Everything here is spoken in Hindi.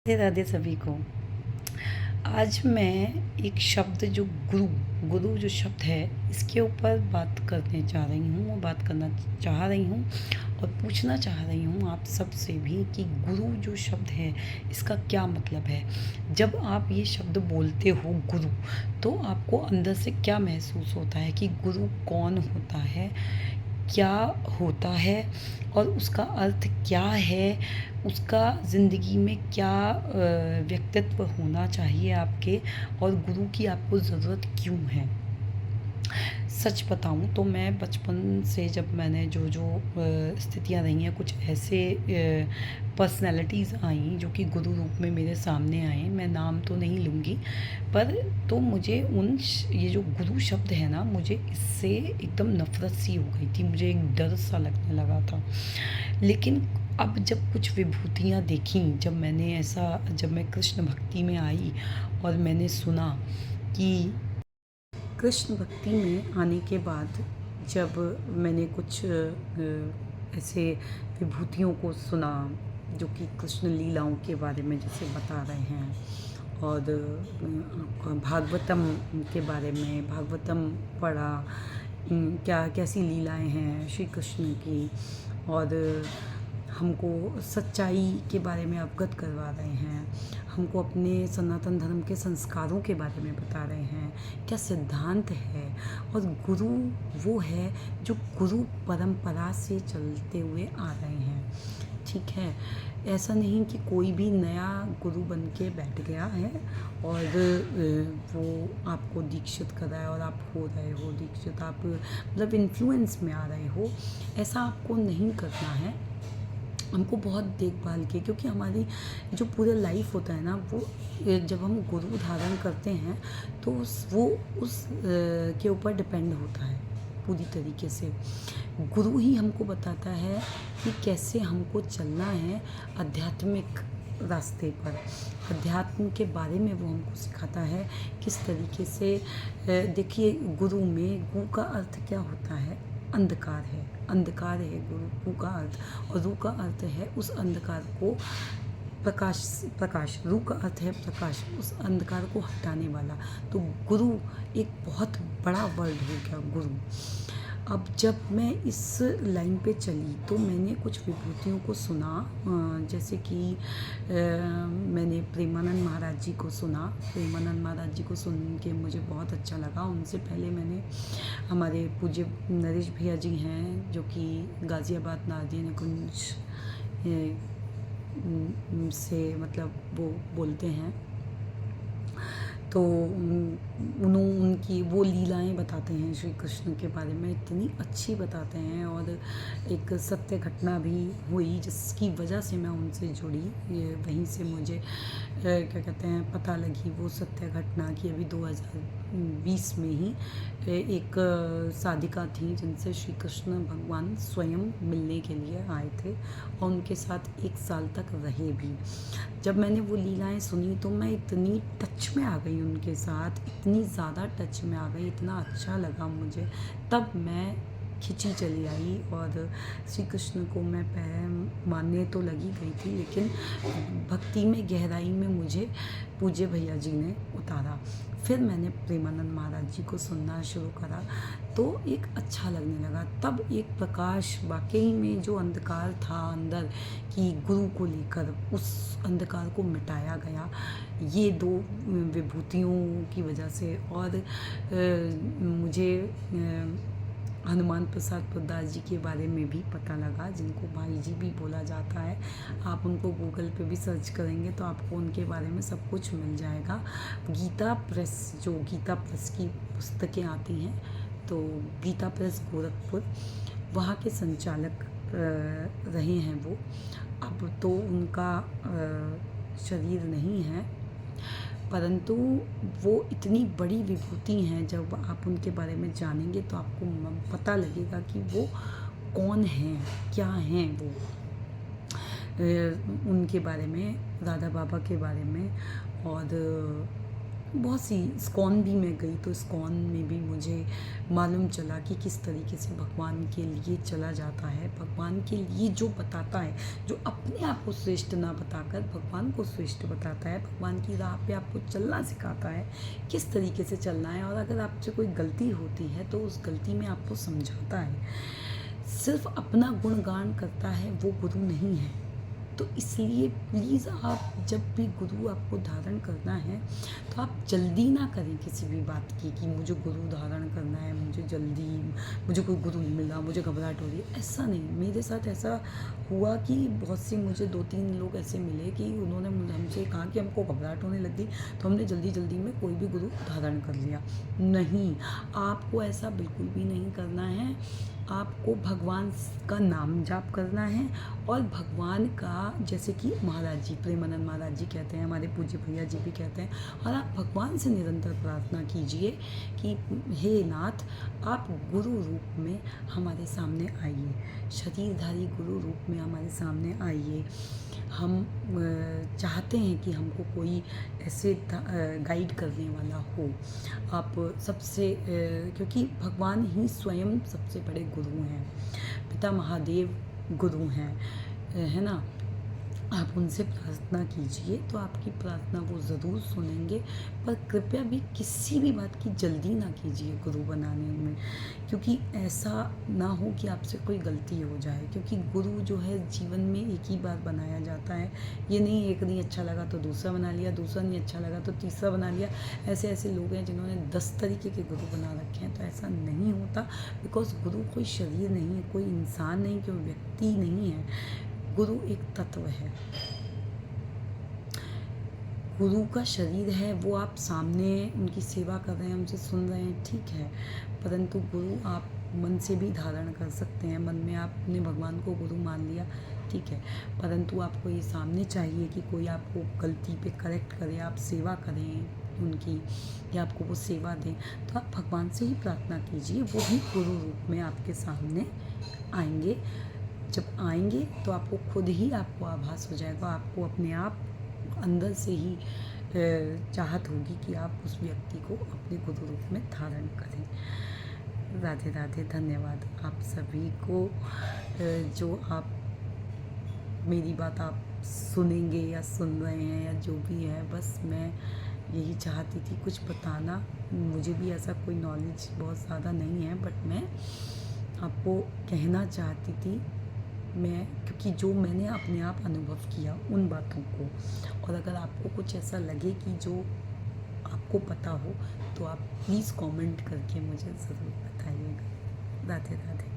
राधे राधे सभी को। आज मैं एक शब्द जो गुरु गुरु जो शब्द है इसके ऊपर बात करने जा रही हूँ और बात करना चाह रही हूँ और पूछना चाह रही हूँ आप सब से भी कि गुरु जो शब्द है इसका क्या मतलब है। जब आप ये शब्द बोलते हो गुरु, तो आपको अंदर से क्या महसूस होता है कि गुरु कौन होता है, क्या होता है और उसका अर्थ क्या है, उसका ज़िंदगी में क्या व्यक्तित्व होना चाहिए आपके, और गुरु की आपको ज़रूरत क्यों है। सच बताऊँ तो मैं बचपन से जब मैंने जो जो स्थितियाँ रही हैं, कुछ ऐसे पर्सनैलिटीज़ आई जो कि गुरु रूप में मेरे सामने आए, मैं नाम तो नहीं लूँगी, पर तो मुझे ये जो गुरु शब्द है ना, मुझे इससे एकदम नफ़रत सी हो गई थी, मुझे एक डर सा लगने लगा था। लेकिन अब जब कुछ विभूतियाँ देखीं, जब मैं कृष्ण भक्ति में आई और मैंने सुना कि कृष्ण भक्ति में आने के बाद जब मैंने कुछ ऐसे विभूतियों को सुना जो कि कृष्ण लीलाओं के बारे में जैसे बता रहे हैं, और भागवतम के बारे में भागवतम पढ़ा, क्या कैसी लीलाएं हैं श्री कृष्ण की, और हमको सच्चाई के बारे में अवगत करवा रहे हैं, हमको अपने सनातन धर्म के संस्कारों के बारे में बता रहे हैं, क्या सिद्धांत है। और गुरु वो है जो गुरु परंपरा से चलते हुए आ रहे हैं, ठीक है। ऐसा नहीं कि कोई भी नया गुरु बन के बैठ गया है और वो आपको दीक्षित कर रहा है और आप हो रहे हो दीक्षित, आप मतलब इन्फ्लुएंस में आ रहे हो। ऐसा आपको नहीं करना है, हमको बहुत देखभाल के, क्योंकि हमारी जो पूरा लाइफ होता है ना, वो जब हम गुरु धारण करते हैं तो वो उस के ऊपर डिपेंड होता है पूरी तरीके से। गुरु ही हमको बताता है कि कैसे हमको चलना है आध्यात्मिक रास्ते पर, अध्यात्म के बारे में वो हमको सिखाता है किस तरीके से। देखिए, गुरु में गु का अर्थ क्या होता है, अंधकार है, अंधकार है गुरु का अर्थ, और रू का अर्थ है उस अंधकार को प्रकाश, प्रकाश, रू का अर्थ है प्रकाश, उस अंधकार को हटाने वाला। तो गुरु एक बहुत बड़ा वर्ड हो गया गुरु। अब जब मैं इस लाइन पे चली तो मैंने कुछ विभूतियों को सुना, जैसे कि मैंने प्रेमानंद महाराज जी को सुना। प्रेमानंद महाराज जी को सुन के मुझे बहुत अच्छा लगा। उनसे पहले मैंने हमारे पूज्य नरेश भैया जी हैं जो कि गाज़ियाबाद नादिया निकुंज से मतलब वो बोलते हैं, तो उनकी वो लीलाएं बताते हैं श्री कृष्ण के बारे में, इतनी अच्छी बताते हैं। और एक सत्य घटना भी हुई जिसकी वजह से मैं उनसे जुड़ी, वहीं से मुझे क्या कहते हैं पता लगी वो सत्य घटना कि अभी 2020 में ही एक साधिका थी जिनसे श्री कृष्ण भगवान स्वयं मिलने के लिए आए थे और उनके साथ 1 साल तक रहे भी। जब मैंने वो लीलाएं सुनी तो मैं इतनी टच में आ गई उनके साथ, इतनी ज़्यादा टच में आ गई, इतना अच्छा लगा मुझे। तब मैं खिंची चली आई और श्री कृष्ण को मैं मानने तो लगी गई थी, लेकिन भक्ति में गहराई में मुझे पूज्य भैया जी ने उतारा। फिर मैंने प्रेमानंद महाराज जी को सुनना शुरू करा तो एक अच्छा लगने लगा। तब एक प्रकाश, वाकई में जो अंधकार था अंदर कि गुरु को लेकर, उस अंधकार को मिटाया गया ये 2 विभूतियों की वजह से। और मुझे हनुमान प्रसाद पोद्दार जी के बारे में भी पता लगा, जिनको भाई जी भी बोला जाता है। आप उनको गूगल पे भी सर्च करेंगे तो आपको उनके बारे में सब कुछ मिल जाएगा। गीता प्रेस, जो गीता प्रेस की पुस्तकें आती हैं, तो गीता प्रेस गोरखपुर, वहाँ के संचालक रहे हैं वो। अब तो उनका शरीर नहीं है, परंतु वो इतनी बड़ी विभूति हैं, जब आप उनके बारे में जानेंगे तो आपको पता लगेगा कि वो कौन हैं, क्या हैं वो। उनके बारे में, राधा बाबा के बारे में, और बहुत सी इस्कॉन भी मैं गई तो इस्कॉन में भी मुझे मालूम चला कि किस तरीके से भगवान के लिए चला जाता है, भगवान के लिए जो बताता है, जो अपने आप को श्रेष्ठ ना बताकर भगवान को श्रेष्ठ बताता है, भगवान की राह पे आपको चलना सिखाता है, किस तरीके से चलना है। और अगर आपसे कोई गलती होती है तो उस गलती में आपको समझाता है। सिर्फ अपना गुणगान करता है वो गुरु नहीं है। तो इसलिए प्लीज़ आप जब भी गुरु आपको धारण करना है तो आप जल्दी ना करें किसी भी बात की कि मुझे गुरु धारण करना है, मुझे जल्दी, मुझे कोई गुरु नहीं मिला, मुझे घबराहट हो रही है। ऐसा नहीं, मेरे साथ ऐसा हुआ कि बहुत सी मुझे 2-3 लोग ऐसे मिले कि उन्होंने हमसे कहा कि हमको घबराहट होने लगी तो हमने जल्दी जल्दी में कोई भी गुरु धारण कर लिया। नहीं, आपको ऐसा बिल्कुल भी नहीं करना है। आपको भगवान का नाम जाप करना है और भगवान का, जैसे कि महाराज जी, प्रेमानंद महाराज जी कहते हैं, हमारे पूज्य भैया जी भी कहते हैं, और आप भगवान से निरंतर प्रार्थना कीजिए कि हे नाथ, आप गुरु रूप में हमारे सामने आइए, शरीरधारी गुरु रूप में हमारे सामने आइए। हम चाहते हैं कि हमको कोई ऐसे गाइड करने वाला हो। आप सबसे क्योंकि भगवान ही स्वयं सबसे बड़े गुरु हैं, पिता महादेव गुरु हैं, है ना। आप उनसे प्रार्थना कीजिए तो आपकी प्रार्थना वो ज़रूर सुनेंगे। पर कृपया भी किसी भी बात की जल्दी ना कीजिए गुरु बनाने में, क्योंकि ऐसा ना हो कि आपसे कोई गलती हो जाए। क्योंकि गुरु जो है जीवन में एक ही बार बनाया जाता है, ये नहीं एक नहीं अच्छा लगा तो दूसरा बना लिया, दूसरा नहीं अच्छा लगा तो तीसरा बना लिया। ऐसे ऐसे लोग हैं जिन्होंने 10 तरीके के गुरु बना रखे हैं। तो ऐसा नहीं होता, बिकॉज गुरु कोई शरीर नहीं है, कोई इंसान नहीं, कोई व्यक्ति नहीं है। गुरु एक तत्व है, गुरु का शरीर है, वो आप सामने उनकी सेवा कर रहे हैं, उनसे सुन रहे हैं, ठीक है। परंतु गुरु आप मन से भी धारण कर सकते हैं। मन में आपने भगवान को गुरु मान लिया, ठीक है, परंतु आपको ये सामने चाहिए कि कोई आपको गलती पे करेक्ट करे, आप सेवा करें उनकी, या आपको वो सेवा दें। तो आप भगवान से ही प्रार्थना कीजिए, वो ही गुरु रूप में आपके सामने आएंगे। जब आएंगे तो आपको खुद ही आपको आभास हो जाएगा, आपको अपने आप अंदर से ही चाहत होगी कि आप उस व्यक्ति को अपने गुरु रूप में धारण करें। राधे राधे। धन्यवाद आप सभी को। जो आप मेरी बात आप सुनेंगे या सुन रहे हैं या जो भी है, बस मैं यही चाहती थी कुछ बताना। मुझे भी ऐसा कोई नॉलेज बहुत ज़्यादा नहीं है, बट मैं आपको कहना चाहती थी, मैं क्योंकि जो मैंने अपने आप अनुभव किया उन बातों को। और अगर आपको कुछ ऐसा लगे कि जो आपको पता हो तो आप प्लीज़ कमेंट करके मुझे ज़रूर बताइएगा। राधे राधे।